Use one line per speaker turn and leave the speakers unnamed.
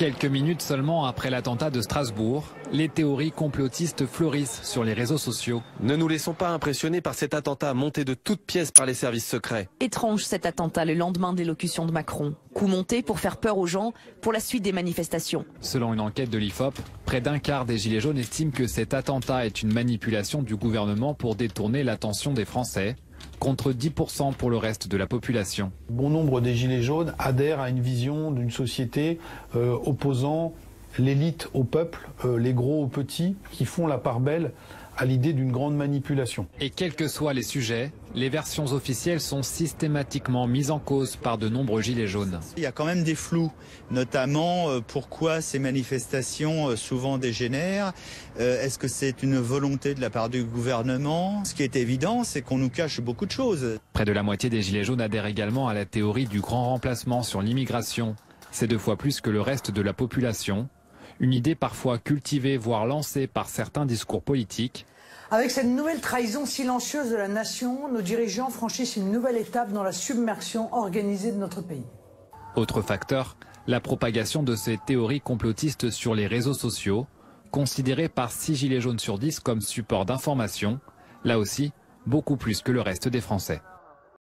Quelques minutes seulement après l'attentat de Strasbourg, les théories complotistes fleurissent sur les réseaux sociaux.
Ne nous laissons pas impressionner par cet attentat monté de toutes pièces par les services secrets.
Étrange cet attentat le lendemain de l'élocution de Macron. Coup monté pour faire peur aux gens pour la suite des manifestations.
Selon une enquête de l'IFOP, près d'un quart des Gilets jaunes estiment que cet attentat est une manipulation du gouvernement pour détourner l'attention des Français, contre 10% pour le reste de la population.
Bon nombre des Gilets jaunes adhèrent à une vision d'une société opposant l'élite au peuple, les gros aux petits, qui font la part belle à l'idée d'une grande manipulation.
Et quels que soient les sujets, les versions officielles sont systématiquement mises en cause par de nombreux Gilets jaunes.
Il y a quand même des flous, notamment pourquoi ces manifestations souvent dégénèrent. Est-ce que c'est une volonté de la part du gouvernement? Ce qui est évident, c'est qu'on nous cache beaucoup de choses.
Près de la moitié des Gilets jaunes adhèrent également à la théorie du grand remplacement sur l'immigration. C'est 2 fois plus que le reste de la population. Une idée parfois cultivée, voire lancée par certains discours politiques.
Avec cette nouvelle trahison silencieuse de la nation, nos dirigeants franchissent une nouvelle étape dans la submersion organisée de notre pays.
Autre facteur, la propagation de ces théories complotistes sur les réseaux sociaux, considérées par 6 Gilets jaunes sur 10 comme support d'information, là aussi beaucoup plus que le reste des Français.